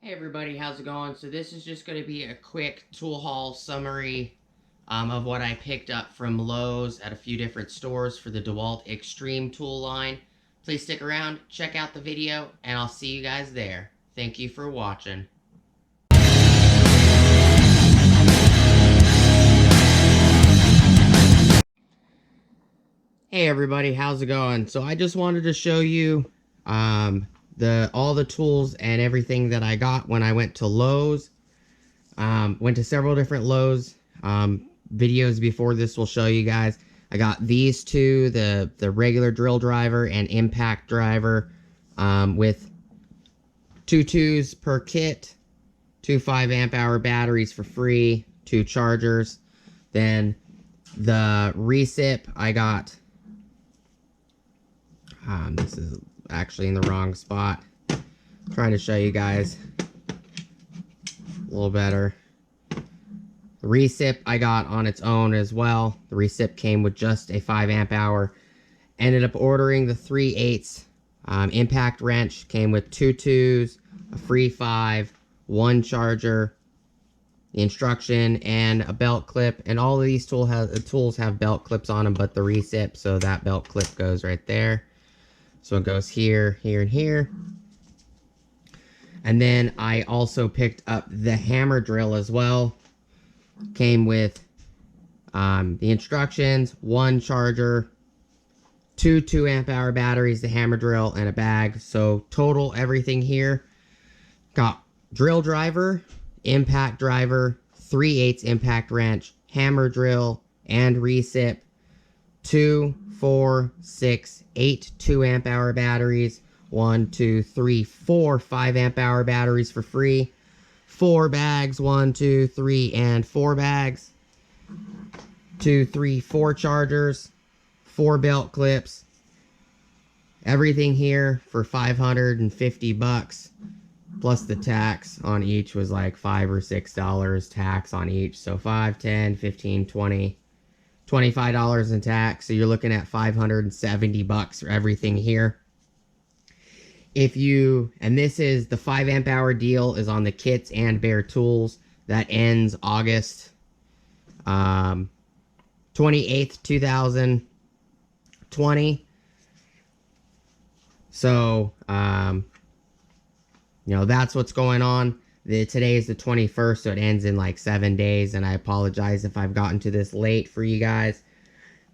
Hey everybody, how's it going? So this is just going to be a quick tool haul summary of what I picked up from Lowe's at a few different stores for the Dewalt Xtream tool line. Please stick around, check out the video, and I'll see you guys there. Thank you for watching. Hey everybody, how's it going? So I just wanted to show you all the tools and everything that I got when I went to Lowe's. Went to several different Lowe's. Videos before this will show you guys. I got these two, the regular drill driver and impact driver, with 2 2s per kit, 2 5-amp-hour batteries for free, 2 chargers. Then the recip I got. This is actually in the wrong spot. I'm trying to show you guys a little better. The recip I got on its own as well. The recip came with just a 5-amp-hour. Ended up ordering the 3/8 impact wrench. Came with 2 2s, a free 5, 1 charger, the instruction, and a belt clip. And all of these tools have belt clips on them, but the recip, so that belt clip goes right there. So it goes here, here, and here. And then I also picked up the hammer drill as well. Came with the instructions, 1 charger, 2 2-amp-hour batteries, the hammer drill, and a bag. So total everything here. Got drill driver, impact driver, 3/8 impact wrench, hammer drill, and recip. 2, 4, 6, 8 2-amp-hour batteries, 1, 2, 3, 4 5-amp-hour batteries for free, 4 bags, 1, 2, 3, and 4 bags, 2, 3, 4 chargers, 4 belt clips. Everything here for $550 plus the tax on each was like $5 or $6 tax on each. So $5, $10, $15, $20, $25 in tax. So you're looking at $570 for everything here. And this is the 5-amp-hour deal is on the kits and bare tools. That ends August 28th, 2020. So, that's what's going on. Today is the 21st, so it ends in like 7 days, and I apologize if I've gotten to this late for you guys.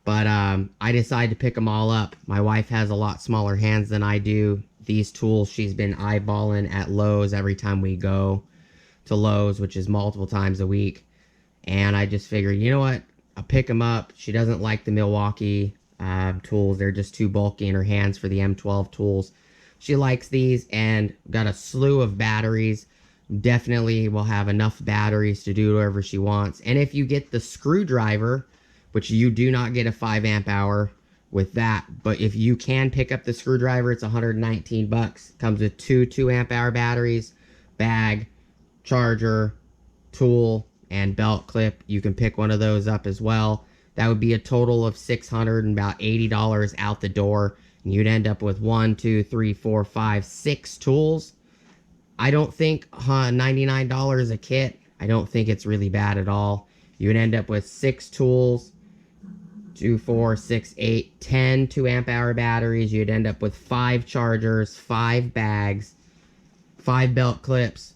But I decided to pick them all up. My wife has a lot smaller hands than I do. These tools she's been eyeballing at Lowe's every time we go to Lowe's, which is multiple times a week. And I just figured, you know what? I'll pick them up. She doesn't like the Milwaukee tools. They're just too bulky in her hands for the M12 tools. She likes these, and got a slew of batteries. Definitely will have enough batteries to do whatever she wants. And if you get the screwdriver, which you do not get a 5-amp-hour with that, but if you can pick up the screwdriver, it's $119. Comes with 2 2-amp-hour batteries, bag, charger, tool, and belt clip. You can pick one of those up as well. That would be a total of $680 out the door, and you'd end up with 1, 2, 3, 4, 5, 6 tools. I don't think $99 a kit, I don't think it's really bad at all. You would end up with 6 tools, 2, 4, 6, 8, 10 2-amp-hour batteries. You'd end up with 5 chargers, 5 bags, 5 belt clips.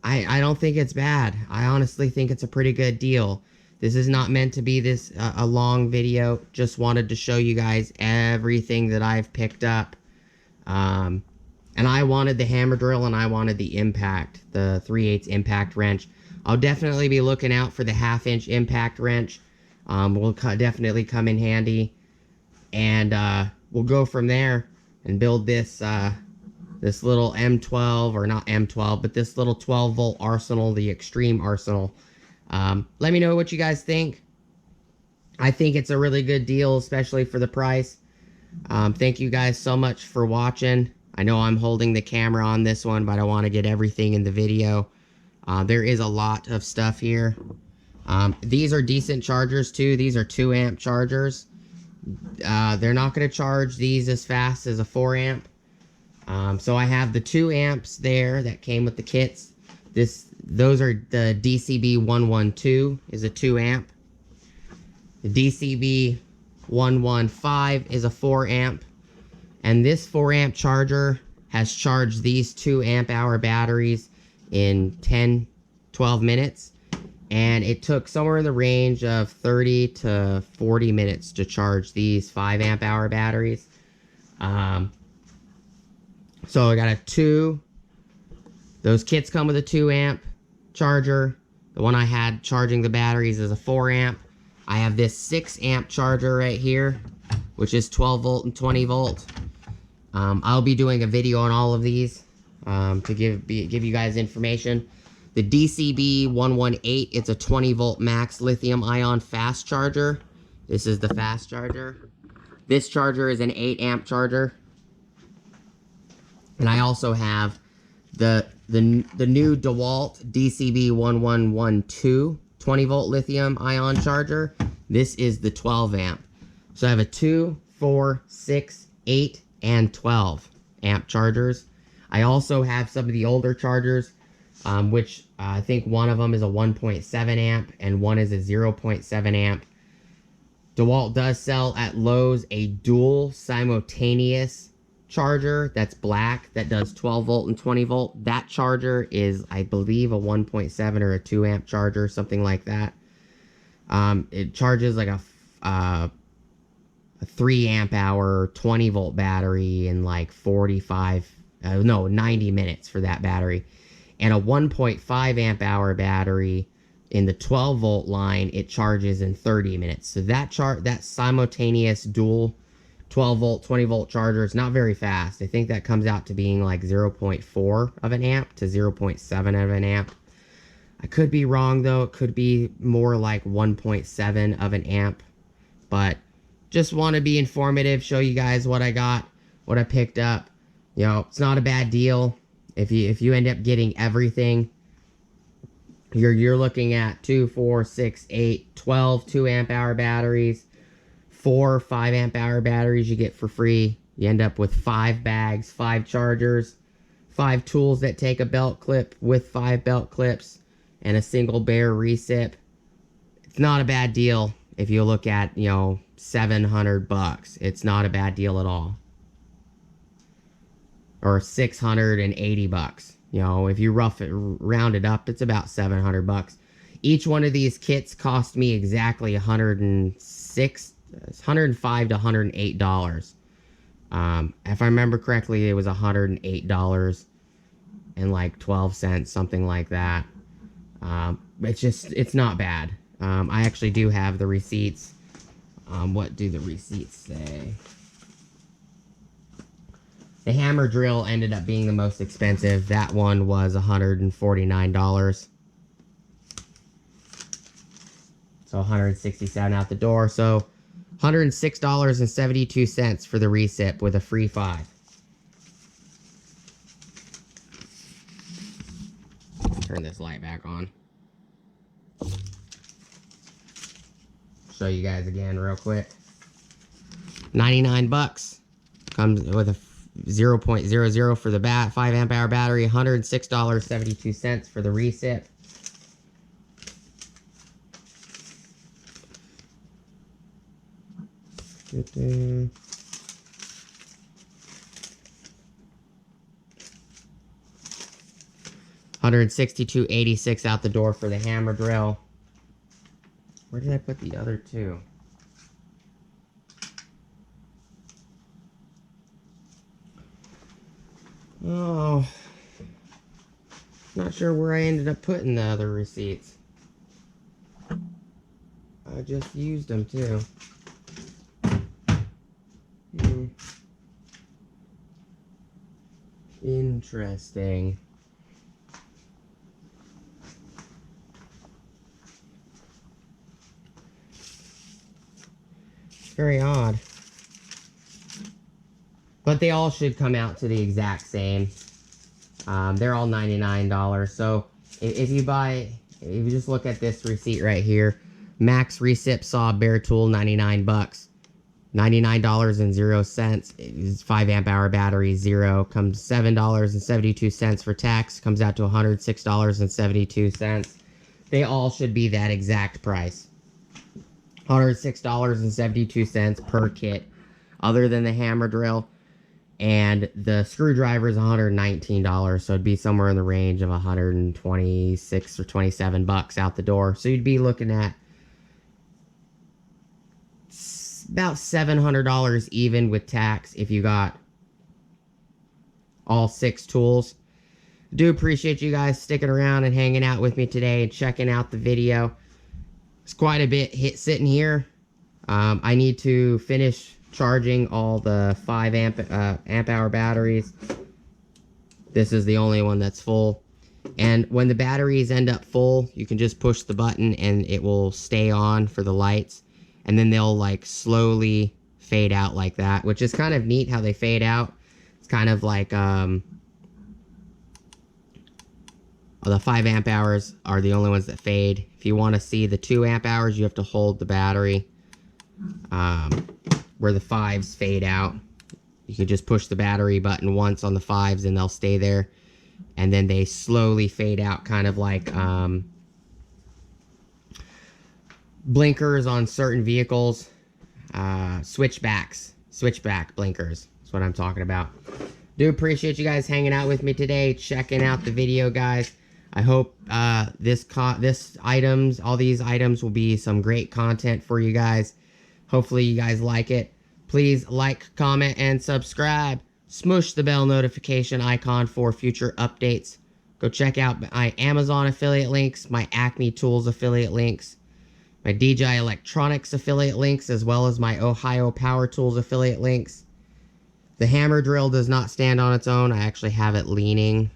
I don't think it's bad. I honestly think it's a pretty good deal. This is not meant to be a long video. Just wanted to show you guys everything that I've picked up. And I wanted the hammer drill, and I wanted the impact, the 3/8 impact wrench. I'll definitely be looking out for the 1/2-inch impact wrench. Will definitely come in handy. And we'll go from there and build this little M12, or not M12, but this little 12-volt arsenal, the Xtream arsenal. Let me know what you guys think. I think it's a really good deal, especially for the price. Thank you guys so much for watching. I know I'm holding the camera on this one, but I want to get everything in the video. There is a lot of stuff here. These are decent chargers too. These are 2-amp chargers. They're not going to charge these as fast as a 4-amp. So I have the 2 amps there that came with the kits. Those are the DCB 112 is a 2 amp. The DCB 115 is a 4 amp. And this 4 amp charger has charged these 2 amp hour batteries in 10-12 minutes. And it took somewhere in the range of 30 to 40 minutes to charge these 5 amp hour batteries. So I got a 2. Those kits come with a 2 amp charger. The one I had charging the batteries is a 4 amp. I have this 6 amp charger right here, which is 12 volt and 20 volt. I'll be doing a video on all of these to give you guys information. The DCB 118, it's a 20 volt max lithium ion fast charger. This is the fast charger. This charger is an 8 amp charger. And I also have the new DeWalt DCB 1112 20 volt lithium ion charger. This is the 12 amp. So I have a 2, 4, 6, 8, and 12 amp chargers. I also have some of the older chargers, which I think one of them is a 1.7 amp and one is a 0.7 amp. DeWalt does sell at Lowe's a dual simultaneous charger that's black that does 12 volt and 20 volt. That charger is, I believe, a 1.7 or a 2 amp charger, something like that. It charges like a 3 amp hour 20 volt battery in like 90 minutes for that battery, and a 1.5 amp hour battery in the 12 volt line it charges in 30 minutes. So that simultaneous dual 12 volt 20 volt charger is not very fast. I think that comes out to being like 0.4 of an amp to 0.7 of an amp. I could be wrong though. It could be more like 1.7 of an amp, but just want to be informative, show you guys what I got, what I picked up. You know, it's not a bad deal. If you end up getting everything, you're looking at 2, 4, 6, 8, 12 2 amp hour batteries, 4 5 amp hour batteries you get for free. You end up with 5 bags, 5 chargers, 5 tools that take a belt clip with 5 belt clips, and a single bare recip. It's not a bad deal if you look at, you know, $700. It's not a bad deal at all. Or $680. You know, if you round it up, it's about $700. Each one of these kits cost me exactly $105 to $108. If I remember correctly, it was $108 and like 12 cents, something like that. It's not bad. I actually do have the receipts. What do the receipts say? The hammer drill ended up being the most expensive. That one was $149. So $167 out the door. So $106.72 for the recip with a free 5. Turn this light back on. Show you guys again real quick. 99 bucks. Comes with a 0.00 for the 5 amp hour battery. $106.72 for the recip. $162.86 out the door for the hammer drill. Where did I put the other 2? Oh, not sure where I ended up putting the other receipts. I just used them too. Interesting. Very odd. But they all should come out to the exact same. They're all $99. So if you just look at this receipt right here, Max Recip Saw Bare Tool, 99 bucks. $99.00. It's 5 amp hour battery, zero. Comes $7.72 for tax. Comes out to $106.72. They all should be that exact price. $106.72 per kit, other than the hammer drill. And the screwdriver is $119, so it'd be somewhere in the range of 126 or 27 bucks out the door. So you'd be looking at about $700 even with tax if you got all 6 tools. Do appreciate you guys sticking around and hanging out with me today and checking out the video. It's quite a bit sitting here. I need to finish charging all the 5 amp hour batteries. This is the only one that's full. And when the batteries end up full, you can just push the button and it will stay on for the lights. And then they'll like slowly fade out like that, which is kind of neat how they fade out. It's kind of like the 5 amp hours are the only ones that fade. If you want to see the 2 amp hours, you have to hold the battery where the 5s fade out. You can just push the battery button once on the 5s and they'll stay there. And then they slowly fade out, kind of like blinkers on certain vehicles. Switchback blinkers. That's what I'm talking about. Do appreciate you guys hanging out with me today, checking out the video, guys. I hope all these items will be some great content for you guys. Hopefully you guys like it. Please like, comment, and subscribe. Smush the bell notification icon for future updates. Go check out my Amazon affiliate links, my Acme Tools affiliate links, my DJI Electronics affiliate links, as well as my Ohio Power Tools affiliate links. The hammer drill does not stand on its own. I actually have it leaning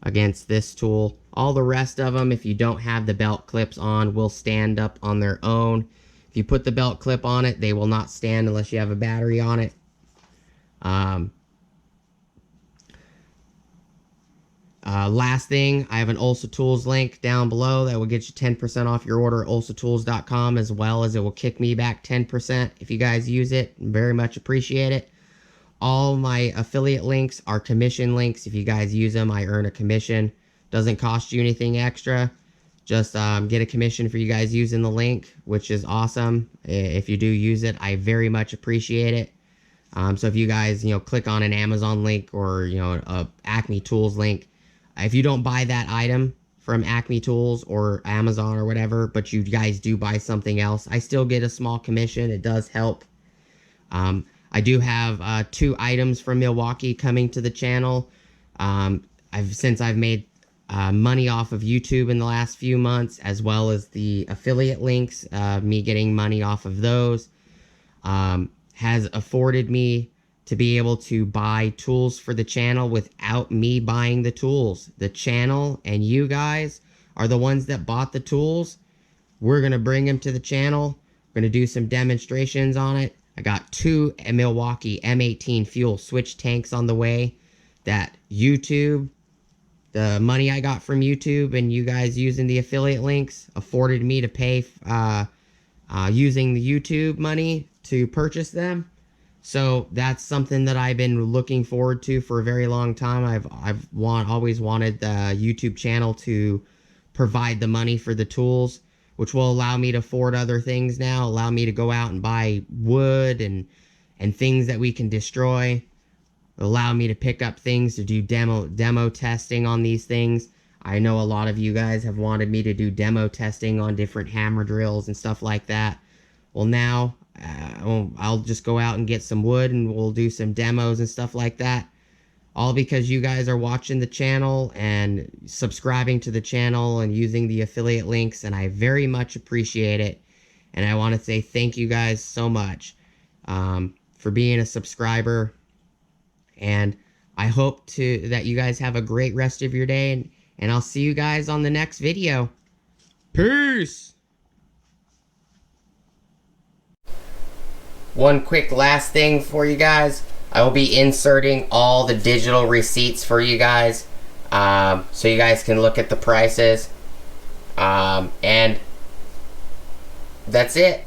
against this tool. All the rest of them, if you don't have the belt clips on, will stand up on their own. If you put the belt clip on it, they will not stand unless you have a battery on it. Last thing, I have an Ulsa Tools link down below that will get you 10% off your order at ulsatools.com, as well as it will kick me back 10% if you guys use it. Very much appreciate it. All my affiliate links are commission links. If you guys use them, I earn a commission. Doesn't cost you anything extra. Just get a commission for you guys using the link, which is awesome. If you do use it, I very much appreciate it. So if you guys, click on an Amazon link or, a Acme Tools link, if you don't buy that item from Acme Tools or Amazon or whatever, but you guys do buy something else, I still get a small commission. It does help. I do have 2 items from Milwaukee coming to the channel. Since I've made money off of YouTube in the last few months, as well as the affiliate links, me getting money off of those, has afforded me to be able to buy tools for the channel without me buying the tools. The channel and you guys are the ones that bought the tools. We're going to bring them to the channel. We're going to do some demonstrations on it. I got 2 Milwaukee M18 fuel switch tanks on the way that YouTube, the money I got from YouTube and you guys using the affiliate links, afforded me to pay using the YouTube money to purchase them. So that's something that I've been looking forward to for a very long time. I've always wanted the YouTube channel to provide the money for the tools, which will allow me to afford other things now, allow me to go out and buy wood and things that we can destroy, allow me to pick up things to do demo testing on these things. I know a lot of you guys have wanted me to do demo testing on different hammer drills and stuff like that. Well, now I'll just go out and get some wood and we'll do some demos and stuff like that. All because you guys are watching the channel and subscribing to the channel and using the affiliate links, and I very much appreciate it. And I want to say thank you guys so much for being a subscriber. And I hope that you guys have a great rest of your day, and I'll see you guys on the next video. Peace! One quick last thing for you guys. I will be inserting all the digital receipts for you guys, so you guys can look at the prices. And that's it.